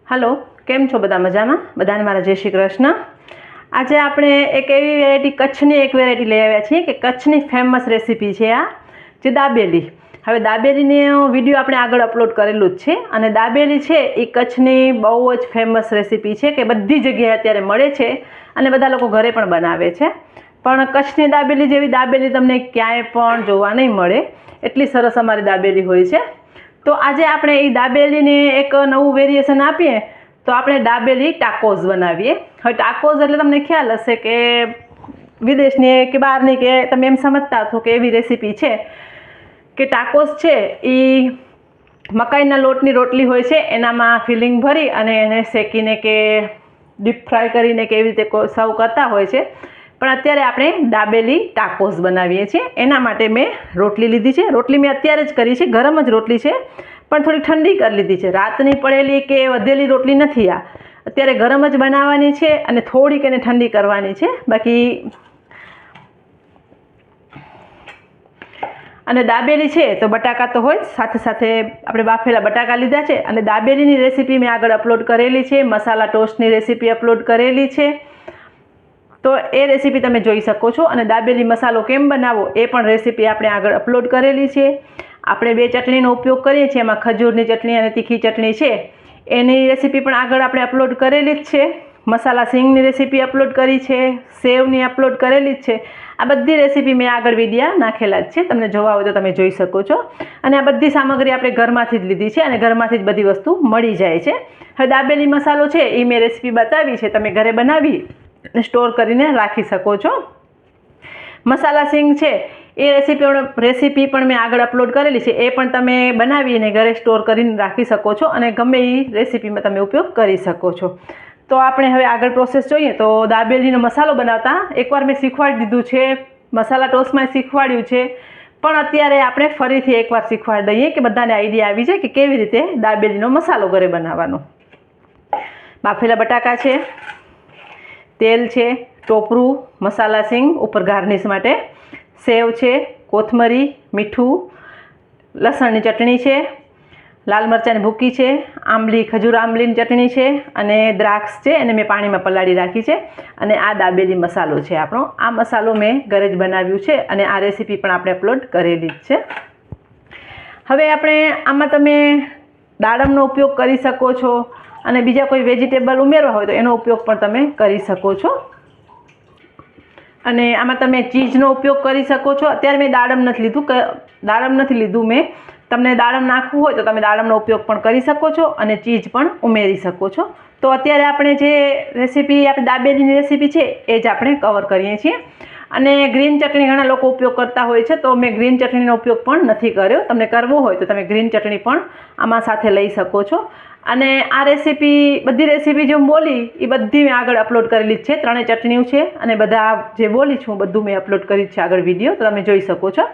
Hello, કેમ છો બધા? મજામાં? બધાને મારા જય શ્રી કૃષ્ણ. આજે આપણે એક એવી વેરાયટી, કચ્છની એક વેરાયટી લઈ આવ્યા છીએ કે કચ્છની ફેમસ રેસીપી છે આ, જે દાબેલી. હવે દાબેલીનો વિડીયો આપણે આગળ અપલોડ કરેલું જ છે અને દાબેલી છે એ કચ્છની બહુ જ ફેમસ રેસીપી છે કે બધી જગ્યાએ અત્યારે મળે છે અને બધા લોકો ઘરે પણ બનાવે છે. પણ કચ્છની દાબેલી જેવી દાબેલી તમને ક્યાંય પણ જોવા નહીં મળે, એટલી સરસ અમારી દાબેલી હોય છે. તો આજે આપણે એ દાબેલીને એક નવું વેરિએશન આપીએ તો આપણે દાબેલી ટાકોઝ બનાવીએ. હવે ટાકોઝ એટલે તમને ખ્યાલ હશે કે વિદેશની કે બહારની, કે તમે એમ સમજતા હશો કે એવી રેસીપી છે કે ટાકોઝ છે એ મકાઈના લોટની રોટલી હોય છે, એનામાં ફિલિંગ ભરી અને એને શેકીને કે ડીપ ફ્રાય કરીને કે એવી રીતે સર્વ કરતા હોય છે. પણ અત્યારે આપણે દાબેલી ટાકોઝ બનાવીએ છીએ. એના માટે મેં રોટલી લીધી છે. રોટલી મેં અત્યારે જ કરી છે, ગરમ જ રોટલી છે, પણ થોડી ઠંડી કરી લીધી છે. રાતની પડેલી કે વધેલી રોટલી નથી આ, અત્યારે ગરમ જ બનાવવાની છે અને થોડીક એને ઠંડી કરવાની છે. બાકી અને દાબેલી છે તો બટાકા તો હોય જ, સાથે સાથે આપણે બાફેલા બટાકા લીધા છે. અને દાબેલીની રેસીપી મેં આગળ અપલોડ કરેલી છે, મસાલા ટોસ્ટની રેસીપી અપલોડ કરેલી છે, તો એ રેસીપી તમે જોઈ શકો છો. અને દાબેલી મસાલો કેમ બનાવવો એ પણ રેસીપી આપણે આગળ અપલોડ કરેલી છે. આપણે બે ચટણીનો ઉપયોગ કરીએ છીએ, એમાં ખજૂરની ચટણી અને તીખી ચટણી છે, એની રેસીપી પણ આગળ આપણે અપલોડ કરેલી જ છે. મસાલા સિંગની રેસીપી અપલોડ કરી છે, સેવની અપલોડ કરેલી જ છે. આ બધી રેસીપી મેં આગળ વિડીયા નાખેલા જ છે, તમને જોવા હોય તો તમે જોઈ શકો છો. અને આ બધી સામગ્રી આપણે ઘરમાંથી જ લીધી છે અને ઘરમાંથી જ બધી વસ્તુ મળી જાય છે. હવે દાબેલી મસાલો છે એ મેં રેસીપી બતાવી છે, તમે ઘરે બનાવી સ્ટોર કરીને રાખી શકો છો. મસાલા સિંગ છે એ રેસીપી પણ મેં આગળ અપલોડ કરેલી છે, એ પણ તમે બનાવીને ઘરે સ્ટોર કરીને રાખી શકો છો અને ગમે એ રેસીપીમાં તમે ઉપયોગ કરી શકો છો. તો આપણે હવે આગળ પ્રોસેસ જોઈએ. તો દાબેલીનો મસાલો બનાવતા એકવાર મેં શીખવાડી દીધું છે, મસાલા ટોસ્ટમાં શીખવાડ્યું છે, પણ અત્યારે આપણે ફરીથી એકવાર શીખવાડી દઈએ કે બધાને આઈડિયા આવી જાય કે કેવી રીતે દાબેલીનો મસાલો ઘરે બનાવવાનો. બાફેલા બટાકા છે, તેલ છે, ટોપરું, મસાલા સિંગ ઉપર ગાર્નિશ માટે, સેવ છે, કોથમરી, મીઠું, લસણની ચટણી છે, લાલ મરચાંની ભૂકી છે, આંબલી, ખજૂર આંબલીની ચટણી છે અને દ્રાક્ષ છે, એને મેં પાણીમાં પલાળી રાખી છે. અને આ દાબેલી મસાલો છે આપણો. આ મસાલો મેં ઘરે જ બનાવ્યું છે અને આ રેસીપી પણ આપણે અપલોડ કરેલી જ છે. હવે આપણે આમાં તમે દાડમનો ઉપયોગ કરી શકો છો અને બીજા કોઈ વેજીટેબલ ઉમેરવા હોય તો એનો ઉપયોગ પણ તમે કરી શકો છો. અને આમાં તમે ચીઝનો ઉપયોગ કરી શકો છો. અત્યારે મેં દાડમ નથી લીધું મેં. તમને દાડમ નાખવું હોય તો તમે દાડમનો ઉપયોગ પણ કરી શકો છો અને ચીઝ પણ ઉમેરી શકો છો. તો અત્યારે આપણે જે રેસીપી, આપણે દાબેલીની રેસીપી છે એ જ આપણે કવર કરીએ છીએ. અને ગ્રીન ચટણી ઘણા લોકો ઉપયોગ કરતા હોય છે, તો મેં ગ્રીન ચટણીનો ઉપયોગ પણ નથી કર્યો. તમને કરવો હોય તો તમે ગ્રીન ચટણી પણ આમાં સાથે લઈ શકો છો. અને આ રેસીપી, બધી રેસીપી જે હું બોલી એ બધી મેં આગળ અપલોડ કરેલી જ છે. 3 ચટણીઓ છે અને બધા જે બોલી છું બધું મેં અપલોડ કરી છે આગળ વિડીયો, તો તમે જોઈ શકો છો.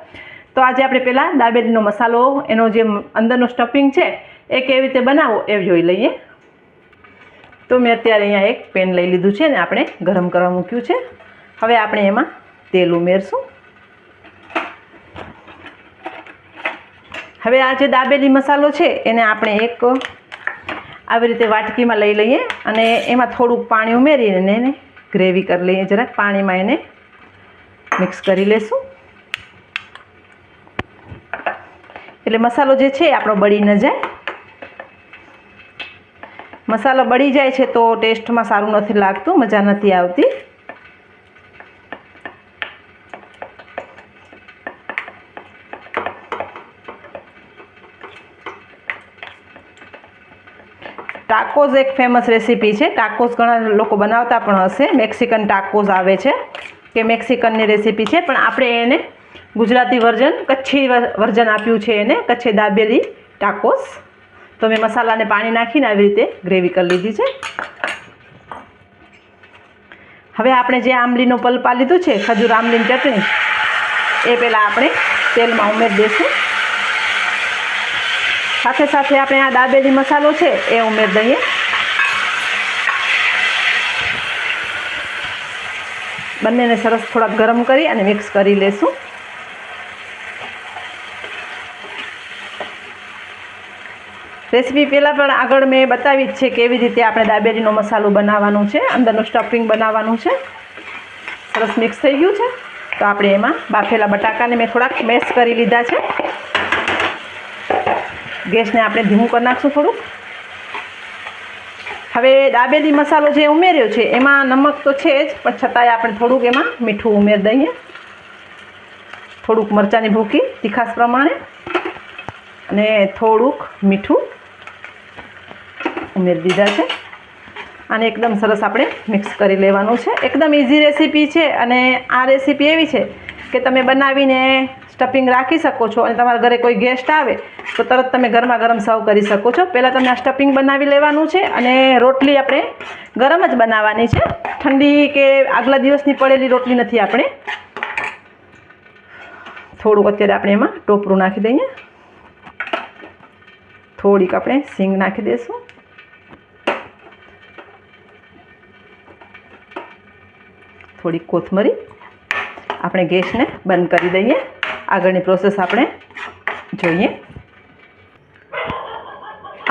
તો આજે આપણે પહેલાં દાબેલીનો મસાલો, એનો જે અંદરનો સ્ટફિંગ છે એ કેવી રીતે બનાવવો એ જોઈ લઈએ. તો મેં અત્યારે અહીંયા એક પેન લઈ લીધું છે ને આપણે ગરમ કરવા મૂક્યું છે. હવે આપણે એમાં તેલ ઉમેરશું. હવે આ જે દાબેલી મસાલો છે એને આપણે એક આવી રીતે વાટકીમાં લઈ લઈએ અને એમાં થોડુંક પાણી ઉમેરીને એને ગ્રેવી કરી લઈએ. જરાક પાણીમાં એને મિક્સ કરી લેશું એટલે મસાલો જે છે આપણો બળી ન જાય. મસાલો બળી જાય છે તો ટેસ્ટમાં સારું નથી લાગતું, મજા નથી આવતી. ટાકોઝ એક ફેમસ રેસીપી છે. ટાકોઝ ઘણા લોકો બનાવતા પણ હશે. મેક્સિકન ટાકોઝ આવે છે કે મેક્સિકનની રેસીપી છે, પણ આપણે એને ગુજરાતી વર્ઝન, કચ્છી વર્ઝન આપ્યું છે એને, કચ્છી દાબેલી ટાકોઝ. તો મેં મસાલાને પાણી નાખીને આવી રીતે ગ્રેવી કરી લીધી છે. હવે આપણે જે આંબલીનો પલ્પ લીધું છે, ખજૂર આંબલીની ચટણી, એ પહેલાં આપણે તેલમાં ઉમેરી દઈશું. સાથે સાથે આપણે આ દાબેલી મસાલો છે એ ઉમેરી દઈએ. બંનેને સરસ થોડાક ગરમ કરી અને મિક્સ કરી લેશું. રેસીપી પહેલાં પણ આગળ મેં બતાવી જ છે કેવી રીતે આપણે દાબેલીનો મસાલો બનાવવાનો છે, અંદરનું સ્ટફિંગ બનાવવાનું છે. સરસ મિક્સ થઈ ગયું છે. તો આપણે એમાં બાફેલા બટાકાને મેં થોડાક મેશ કરી લીધા છે. ગેસને આપણે ધીમું કરી નાખશું થોડુંક. હવે દાબેલી મસાલો જે ઉમેર્યો છે એમાં નમક તો છે જ, પણ છતાંય આપણે થોડુંક એમાં મીઠું ઉમેરી દઈએ. થોડુંક મરચાંની ભૂકી તીખાસ પ્રમાણે અને થોડુંક મીઠું ઉમેરી દીધા છે. આને એકદમ સરસ આપણે મિક્સ કરી લેવાનું છે. એકદમ ઇઝી રેસીપી છે અને આ રેસીપી એવી છે કે તમે બનાવીને સ્ટફિંગ રાખી શકો છો અને તમારા ઘરે કોઈ ગેસ્ટ આવે તો તરત તમે ગરમા ગરમ સર્વ કરી શકો છો. પહેલાં તમે આ સ્ટફિંગ બનાવી લેવાનું છે અને રોટલી આપણે ગરમ જ બનાવવાની છે. ઠંડી કે આગલા દિવસની પડેલી રોટલી નથી આપણે. થોડુંક અત્યારે આપણે એમાં ટોપરું નાખી દઈએ. થોડીક આપણે સીંગ નાખી દઈશું. થોડીક કોથમરી. આપણે ગેસને બંધ કરી દઈએ. આગળની પ્રોસેસ આપણે જોઈએ.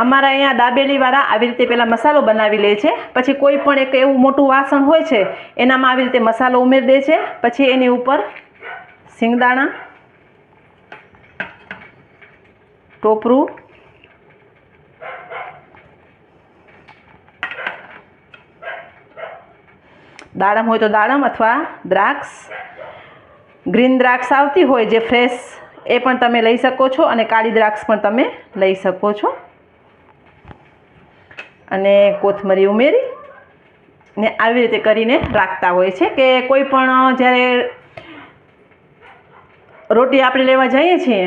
અમારા અહીંયા દાબેલીવાળા આવી રીતે પહેલાં મસાલો બનાવી લે છે, પછી કોઈ પણ એક એવું મોટું વાસણ હોય છે એનામાં આવી રીતે મસાલો ઉમેરી દે છે. પછી એની ઉપર સિંગદાણા, ટોપરું, દાડમ હોય તો દાડમ અથવા દ્રાક્ષ, ગ્રીન દ્રાક્ષ આવતી હોય જે ફ્રેશ એ પણ તમે લઈ શકો છો અને કાળી દ્રાક્ષ પણ તમે લઈ શકો છો. અને કોથમરી ઉમેરી ને આવી રીતે કરીને રાખતા હોય છે કે કોઈ પણ જ્યારે રોટી આપણે લેવા જઈએ છીએ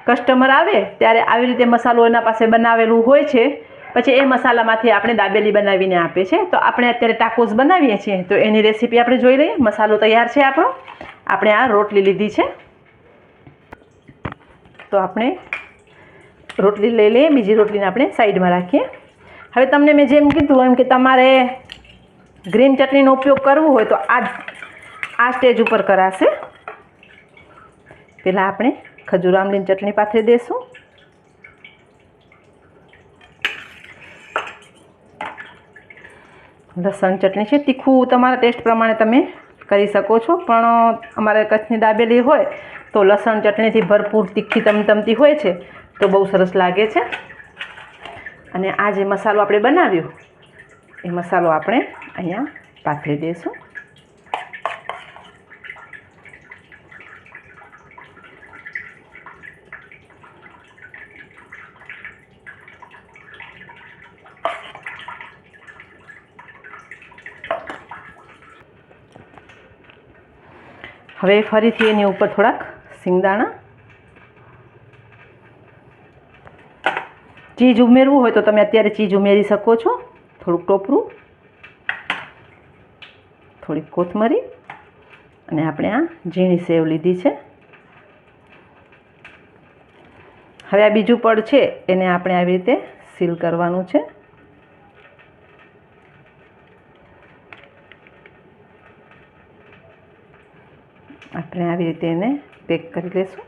કસ્ટમર આવે ત્યારે આવી રીતે મસાલો એના પાસે બનાવેલું હોય છે. પછી એ મસાલામાંથી આપણે દાબેલી બનાવીને આપે છે. તો આપણે અત્યારે ટાકોસ બનાવીએ છીએ તો એની રેસીપી આપણે જોઈ લઈએ. મસાલો તૈયાર છે આપણો. આપણે આ રોટલી લીધી છે તો આપણે રોટલી લઈ લઈએ. બીજી રોટલીને આપણે સાઈડમાં રાખીએ. હવે તમને મેં જેમ કીધું એમ કે તમારે ગ્રીન ચટણીનો ઉપયોગ કરવો હોય તો આ સ્ટેજ ઉપર કરાશે. પહેલાં આપણે ખજૂર આમલીની ચટણી પાથરી દઈશું. લસણ ચટણી છે. તીખું તમારા ટેસ્ટ પ્રમાણે તમે કરી શકો છો, પણ અમારે કચ્છની દાબેલી હોય તો લસણ ચટણીથી ભરપૂર તીખી તમતમતી હોય છે તો બહુ સરસ લાગે છે. અને આ જે મસાલો આપણે બનાવ્યો એ મસાલો આપણે અહીંયા પાથરી દઈશું. હવે ફરીથી એની ઉપર થોડાક સિંગદાણા, ચીઝ ઉમેરવું હોય તો તમે અત્યારે ચીઝ ઉમેરી શકો છો. થોડુંક ટોપરું, થોડીક કોથમરી અને આપણે આ ઝીણી સેવ લીધી છે. હવે આ બીજું પડ છે એને આપણે આવી રીતે સીલ કરવાનું છે. આપણે આવી રીતે એને પેક કરી લઈશું.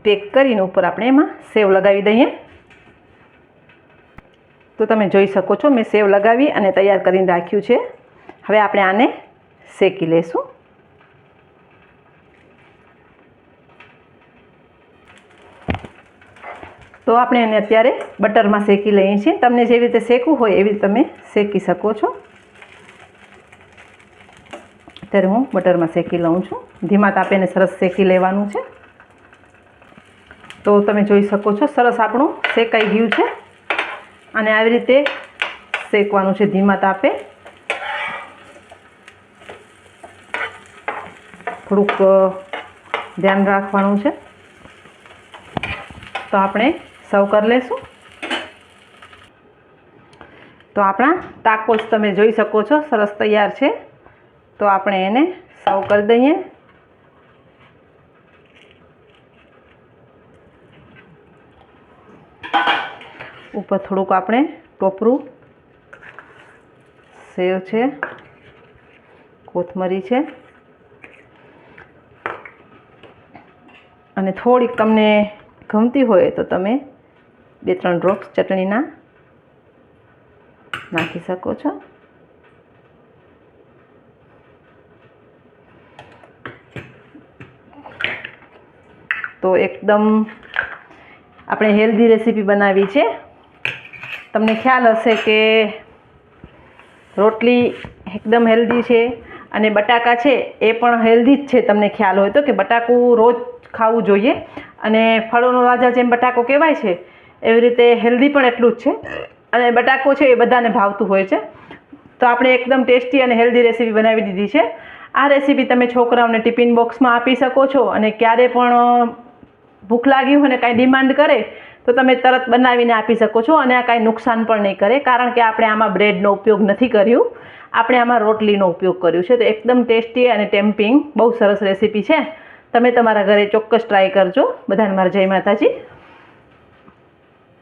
પેક કરીને ઉપર આપણે એમાં સેવ લગાવી દઈએ. તો તમે જોઈ શકો છો મેં સેવ લગાવી અને તૈયાર કરીને રાખ્યું છે. હવે આપણે આને શેકી લઈશું. તો આપણે એને અત્યારે બટરમાં શેકી લઈએ છીએ. તમને જેવી રીતે શેકવું હોય એવી રીતે તમે શેકી શકો છો. અત્યારે હું બટરમાં શેકી લઉં છું. ધીમા તાપે એને સરસ શેકી લેવાનું છે. તો તમે જોઈ શકો છો સરસ આપણું શેકાઈ ગયું છે. અને આવી રીતે શેકવાનું છે ધીમા તાપે. થોડુંક ધ્યાન રાખવાનું છે. તો આપણે સર્વ કરી લઈશું. તો આપણા ટાકોસ તમે જોઈ શકો છો સરસ તૈયાર છે. તો આપણે એને સર્વ કરી દઈએ. ઉપર થોડુંક આપણે ટોપરું, સેવ છે, કોથમરી છે અને થોડીક તમને ગમતી હોય તો તમે 2-3 ડ્રોપ્સ ચટણીના નાખી શકો છો. તો એકદમ આપણે હેલ્ધી રેસીપી બનાવી છે. તમને ખ્યાલ હશે કે રોટલી એકદમ હેલ્ધી છે અને બટાકા છે એ પણ હેલ્ધી જ છે. તમને ખ્યાલ હોય તો કે બટાકું રોજ ખાવું જોઈએ અને ફળોનો રાજા જેમ બટાકો કહેવાય છે એવી રીતે હેલ્ધી પણ એટલું જ છે. અને બટાકો છે એ બધાને ભાવતું હોય છે. તો આપણે એકદમ ટેસ્ટી અને હેલ્ધી રેસીપી બનાવી દીધી છે. આ રેસીપી તમે છોકરાઓને ટિફિન બોક્સમાં આપી શકો છો અને ક્યારે પણ ભૂખ લાગી હોય ને કાંઈ ડિમાન્ડ કરે તો તમે તરત બનાવીને આપી શકો છો અને આ કાંઈ નુકસાન પણ નહીં કરે, કારણ કે આપણે આમાં બ્રેડનો ઉપયોગ નથી કર્યું, આપણે આમાં રોટલીનો ઉપયોગ કર્યો છે. તો એકદમ ટેસ્ટી અને ટેમ્પિંગ બહુ સરસ રેસીપી છે. તમે તમારા ઘરે ચોક્કસ ટ્રાય કરજો. બધાને મારા જય માતાજી.